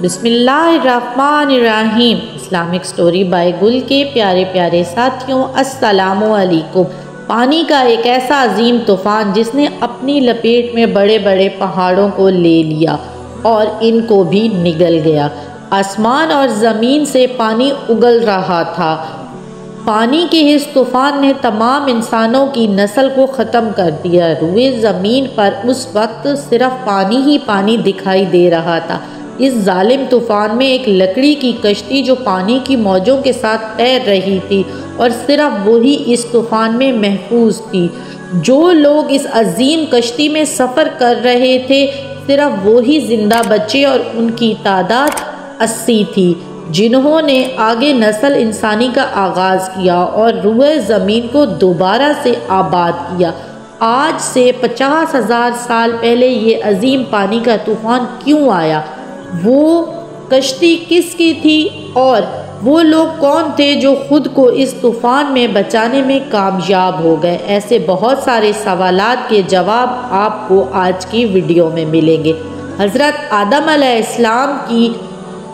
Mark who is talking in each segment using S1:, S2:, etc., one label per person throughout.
S1: بسم اللہ الرحمن الرحیم۔ اسلامک سٹوری بائی گل کے پیارے پیارے ساتھیوں، السلام علیکم۔ پانی کا ایک ایسا عظیم طوفان جس نے اپنی لپیٹ میں بڑے بڑے پہاڑوں کو لے لیا اور ان کو بھی نگل گیا۔ آسمان اور زمین سے پانی اگل رہا تھا۔ پانی کے اس طوفان نے تمام انسانوں کی نسل کو ختم کر دیا۔ روئے زمین پر اس وقت صرف پانی ہی پانی دکھائی دے رہا تھا۔ اس ظالم طوفان میں ایک لکڑی کی کشتی جو پانی کی موجوں کے ساتھ تیر رہی تھی اور صرف وہی اس طوفان میں محفوظ تھی۔ جو لوگ اس عظیم کشتی میں سفر کر رہے تھے صرف وہی زندہ بچے اور ان کی تعداد 80 تھی، جنہوں نے آگے نسل انسانی کا آغاز کیا اور روئے زمین کو دوبارہ سے آباد کیا۔ آج سے 50,000 سال پہلے یہ عظیم پانی کا طوفان کیوں آیا؟ وہ کشتی کس کی تھی اور وہ لوگ کون تھے جو خود کو اس طوفان میں بچانے میں کامیاب ہو گئے؟ ایسے بہت سارے سوالات کے جواب آپ کو آج کی ویڈیو میں ملیں گے۔ حضرت آدم علیہ السلام کی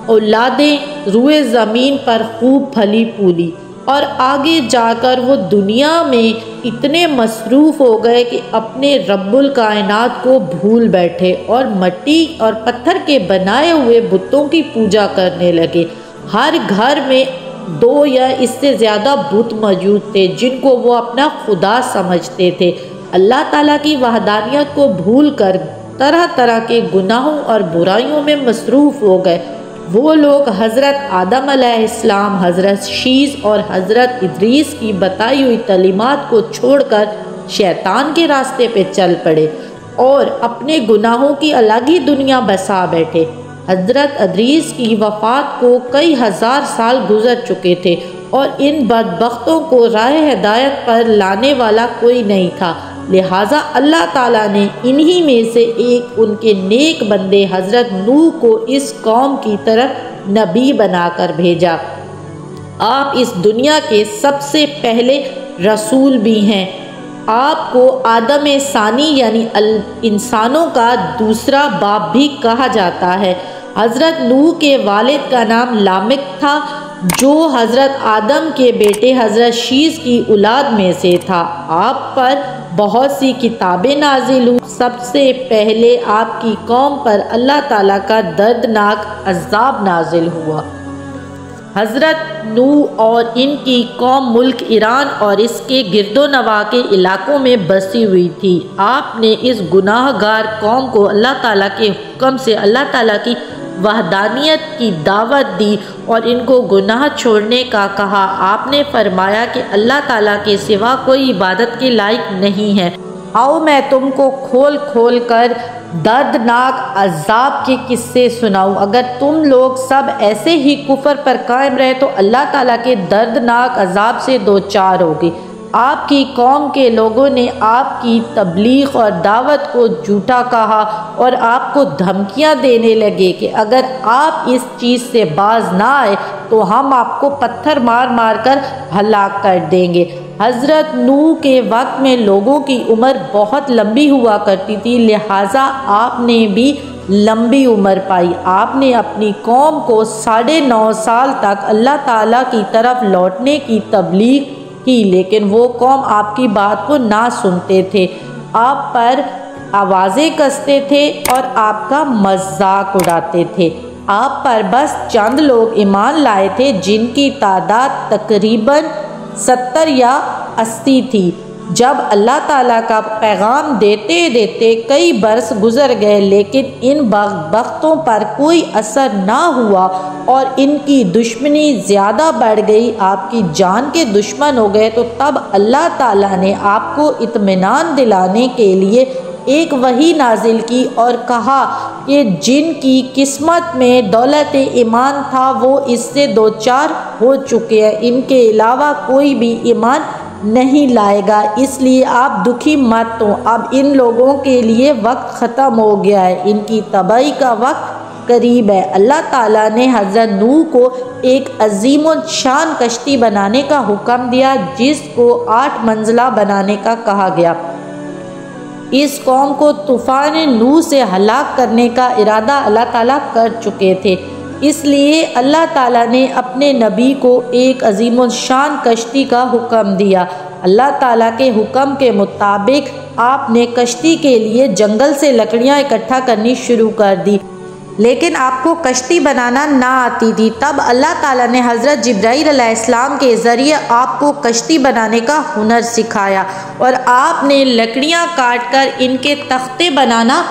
S1: اولادیں روئے زمین پر خوب پھلی پھولی اور آگے جا کر وہ دنیا میں اتنے مصروف ہو گئے کہ اپنے رب الکائنات کو بھول بیٹھے اور مٹی اور پتھر کے بنائے ہوئے بتوں کی پوجا کرنے لگے۔ ہر گھر میں 2 یا اس سے زیادہ بت موجود تھے جن کو وہ اپنا خدا سمجھتے تھے۔ اللہ تعالیٰ کی وحدانیت کو بھول کر طرح طرح کے گناہوں اور برائیوں میں مصروف ہو گئے۔ وہ لوگ حضرت آدم علیہ السلام، حضرت شیس اور حضرت ادریس کی بتائی ہوئی تعلیمات کو چھوڑ کر شیطان کے راستے پہ چل پڑے اور اپنے گناہوں کی الگ ہی دنیا بسا بیٹھے۔ حضرت ادریس کی وفات کو کئی ہزار سال گزر چکے تھے اور ان بدبختوں کو راہ ہدایت پر لانے والا کوئی نہیں تھا، لہٰذا اللہ تعالیٰ نے انہی میں سے ایک ان کے نیک بندے حضرت نوح کو اس قوم کی طرف نبی بنا کر بھیجا۔ آپ اس دنیا کے سب سے پہلے رسول بھی ہیں۔ آپ کو آدم ثانی یعنی انسانوں کا دوسرا باپ بھی کہا جاتا ہے۔ حضرت نوح کے والد کا نام لامک تھا جو حضرت آدم کے بیٹے حضرت شیس کی اولاد میں سے تھا۔ آپ پر بہت سی کتابیں نازل ہوئی۔ سب سے پہلے آپ کی قوم پر اللہ تعالیٰ کا دردناک عذاب نازل ہوا۔ حضرت نوح اور ان کی قوم ملک ایران اور اس کے گرد و نواح کے علاقوں میں بسی ہوئی تھی۔ آپ نے اس گناہ گار قوم کو اللہ تعالیٰ کے حکم سے اللہ تعالیٰ کی وحدانیت کی دعوت دی اور ان کو گناہ چھوڑنے کا کہا۔ آپ نے فرمایا کہ اللہ تعالیٰ کے سوا کوئی عبادت کے لائق نہیں ہے۔ آؤ میں تم کو کھول کھول کر دردناک عذاب کے قصے سناؤں۔ اگر تم لوگ سب ایسے ہی کفر پر قائم رہے تو اللہ تعالیٰ کے دردناک عذاب سے دوچار ہوگی۔ آپ کی قوم کے لوگوں نے آپ کی تبلیغ اور دعوت کو جھوٹا کہا اور آپ کو دھمکیاں دینے لگے کہ اگر آپ اس چیز سے باز نہ آئے تو ہم آپ کو پتھر مار مار کر ہلاک کر دیں گے۔ حضرت نوح کے وقت میں لوگوں کی عمر بہت لمبی ہوا کرتی تھی، لہٰذا آپ نے بھی لمبی عمر پائی۔ آپ نے اپنی قوم کو 9.5 سال تک اللہ تعالیٰ کی طرف لوٹنے کی تبلیغ کی، لیکن وہ قوم آپ کی بات کو نہ سنتے تھے، آپ پر آوازیں کستے تھے اور آپ کا مذاق اڑاتے تھے۔ آپ پر بس چند لوگ ایمان لائے تھے جن کی تعداد تقریباً 70 یا 80 تھی۔ جب اللہ تعالیٰ کا پیغام دیتے دیتے کئی برس گزر گئے لیکن ان بدبختوں پر کوئی اثر نہ ہوا اور ان کی دشمنی زیادہ بڑھ گئی، آپ کی جان کے دشمن ہو گئے، تو تب اللہ تعالیٰ نے آپ کو اطمینان دلانے کے لیے ایک وحی نازل کی اور کہا کہ جن کی قسمت میں دولت ایمان تھا وہ اس سے دوچار ہو چکے ہیں، ان کے علاوہ کوئی بھی ایمان نہیں لائے گا، اس لیے آپ دکھی مت ہوں۔ اب ان لوگوں کے لیے وقت ختم ہو گیا ہے، ان کی تباہی کا وقت قریب ہے۔ اللہ تعالیٰ نے حضرت نوح کو ایک عظیم الشان کشتی بنانے کا حکم دیا جس کو 8 منزلہ بنانے کا کہا گیا۔ اس قوم کو طوفان نوح سے ہلاک کرنے کا ارادہ اللہ تعالیٰ کر چکے تھے، اس لیے اللہ تعالیٰ نے اپنے نبی کو ایک عظیم الشان کشتی کا حکم دیا۔ اللہ تعالیٰ کے حکم کے مطابق آپ نے کشتی کے لیے جنگل سے لکڑیاں اکٹھا کرنی شروع کر دی، لیکن آپ کو کشتی بنانا نہ آتی تھی۔ تب اللہ تعالیٰ نے حضرت جبرائیل علیہ السلام کے ذریعے آپ کو کشتی بنانے کا ہنر سکھایا اور آپ نے لکڑیاں کاٹ کر ان کے تختے بنانا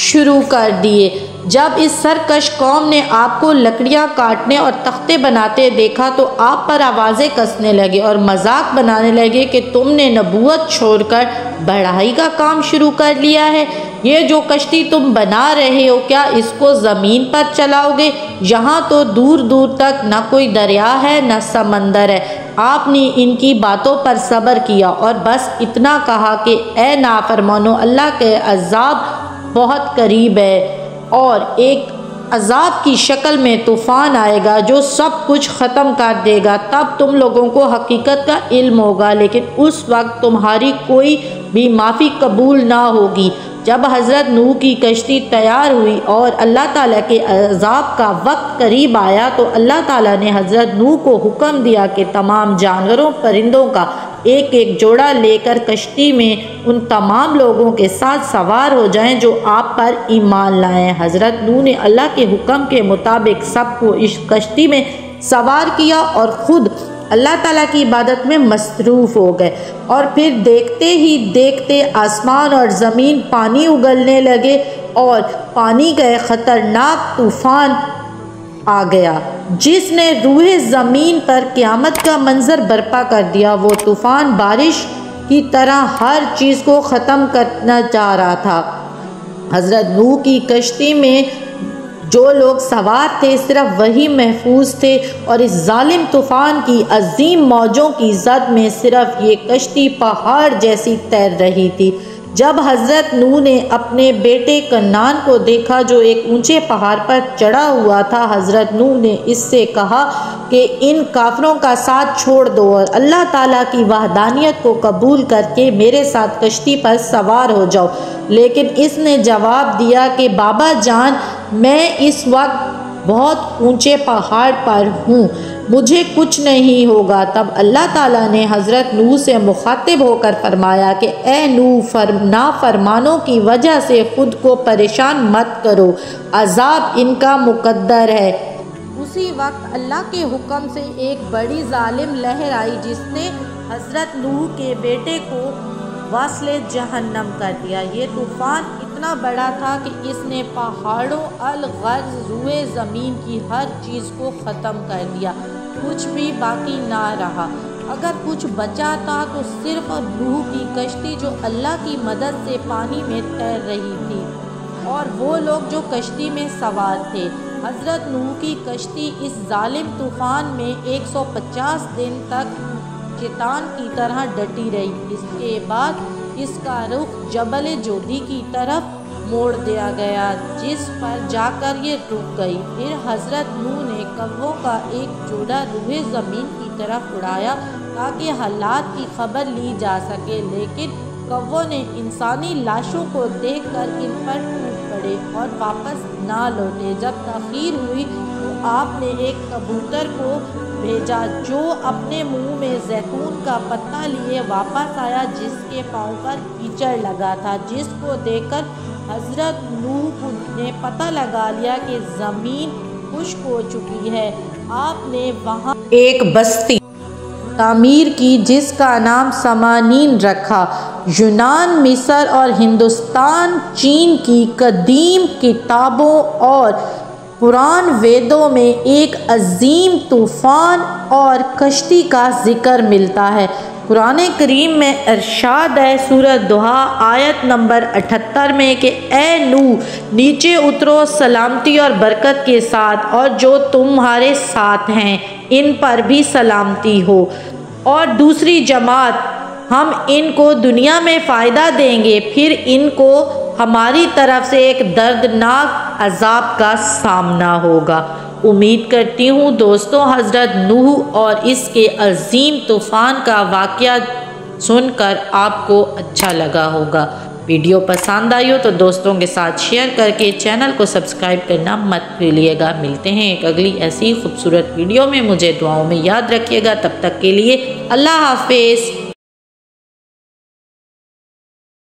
S1: شروع کر دیے۔ جب اس سرکش قوم نے آپ کو لکڑیاں کاٹنے اور تختے بناتے دیکھا تو آپ پر آوازیں کسنے لگے اور مذاق بنانے لگے کہ تم نے نبوت چھوڑ کر بڑھائی کا کام شروع کر لیا ہے۔ یہ جو کشتی تم بنا رہے ہو، کیا اس کو زمین پر چلاؤ گے؟ یہاں تو دور دور تک نہ کوئی دریا ہے نہ سمندر ہے۔ آپ نے ان کی باتوں پر صبر کیا اور بس اتنا کہا کہ اے نافرمانو، اللہ کے عذاب بہت قریب ہے اور ایک عذاب کی شکل میں طوفان آئے گا جو سب کچھ ختم کر دے گا۔ تب تم لوگوں کو حقیقت کا علم ہوگا، لیکن اس وقت تمہاری کوئی بھی معافی قبول نہ ہوگی۔ جب حضرت نوح کی کشتی تیار ہوئی اور اللہ تعالیٰ کے عذاب کا وقت قریب آیا تو اللہ تعالیٰ نے حضرت نوح کو حکم دیا کہ تمام جانوروں پرندوں کا ایک ایک جوڑا لے کر کشتی میں ان تمام لوگوں کے ساتھ سوار ہو جائیں جو آپ پر ایمان لائیں۔ حضرت نوح نے اللہ کے حکم کے مطابق سب کو اس کشتی میں سوار کیا اور خود اللہ تعالیٰ کی عبادت میں مصروف ہو گئے، اور پھر دیکھتے ہی دیکھتے آسمان اور زمین پانی اگلنے لگے اور پانی کا ایک خطرناک طوفان آ گیا جس نے روح زمین پر قیامت کا منظر برپا کر دیا۔ وہ طوفان بارش کی طرح ہر چیز کو ختم کرنا چاہ رہا تھا۔ حضرت نوح کی کشتی میں جو لوگ سوار تھے صرف وہی محفوظ تھے، اور اس ظالم طوفان کی عظیم موجوں کی زد میں صرف یہ کشتی پہاڑ جیسی تیر رہی تھی۔ جب حضرت نوح نے اپنے بیٹے کنعان کو دیکھا جو ایک اونچے پہاڑ پر چڑھا ہوا تھا، حضرت نوح نے اس سے کہا کہ ان کافروں کا ساتھ چھوڑ دو اور اللہ تعالیٰ کی وحدانیت کو قبول کر کے میرے ساتھ کشتی پر سوار ہو جاؤ، لیکن اس نے جواب دیا کہ بابا جان، میں اس وقت بہت اونچے پہاڑ پر ہوں، مجھے کچھ نہیں ہوگا۔ تب اللہ تعالیٰ نے حضرت نوح سے مخاطب ہو کر فرمایا کہ اے نوح، نافرمانوں کی وجہ سے خود کو پریشان مت کرو، عذاب ان کا مقدر ہے۔ اسی وقت اللہ کے حکم سے ایک بڑی ظالم لہر آئی جس نے حضرت نوح کے بیٹے کو واصل جہنم کر دیا۔ یہ طوفان اتنا بڑا تھا کہ اس نے پہاڑوں، الغرض روئے زمین کی ہر چیز کو ختم کر دیا، کچھ بھی باقی نہ رہا۔ اگر کچھ بچا تھا تو صرف نوح کی کشتی جو اللہ کی مدد سے پانی میں تیر رہی تھی، اور وہ لوگ جو کشتی میں سوار تھے۔ حضرت نوح کی کشتی اس ظالم طوفان میں 150 دن تک چٹان کی طرح ڈٹی رہی۔ اس کے بعد اس کا رخ جبل جودی کی طرف موڑ دیا گیا، جس پر جا کر یہ رک گئی۔ پھر حضرت نوح نے کووں کا ایک جوڑا روئے زمین کی طرف اڑایا تاکہ حالات کی خبر لی جا سکے، لیکن کووں نے انسانی لاشوں کو دیکھ کر ان پر ٹوٹ پڑے اور واپس نہ لوٹے۔ جب تاخیر ہوئی تو آپ نے ایک کبوتر کو بھیجا جو اپنے منہ میں زیتون کا پتا لیے واپس آیا، جس کے پاؤں پر کیچڑ لگا تھا، جس کو دیکھ کر حضرت نوح نے پتہ لگا لیا کہ زمین خشک ہو چکی ہے۔ آپ نے وہاں ایک بستی تعمیر کی جس کا نام سمانین رکھا۔ یونان، مصر اور ہندوستان، چین کی قدیم کتابوں اور پران ویدوں میں ایک عظیم طوفان اور کشتی کا ذکر ملتا ہے۔ قرآن کریم میں ارشاد ہے سورہ دہا آیت نمبر 78 میں کہ اے نوح نیچے اترو سلامتی اور برکت کے ساتھ، اور جو تمہارے ساتھ ہیں ان پر بھی سلامتی ہو، اور دوسری جماعت ہم ان کو دنیا میں فائدہ دیں گے، پھر ان کو ہماری طرف سے ایک دردناک عذاب کا سامنا ہوگا۔ امید کرتی ہوں دوستوں حضرت نوح اور اس کے عظیم طوفان کا واقعہ سن کر آپ کو اچھا لگا ہوگا۔ ویڈیو پسند آئی ہو تو دوستوں کے ساتھ شیئر کر کے چینل کو سبسکرائب کرنا مت بھولیے گا۔ ملتے ہیں ایک اگلی ایسی خوبصورت ویڈیو میں، مجھے دعاؤں میں یاد رکھیے گا۔ تب تک کے لیے اللہ حافظ۔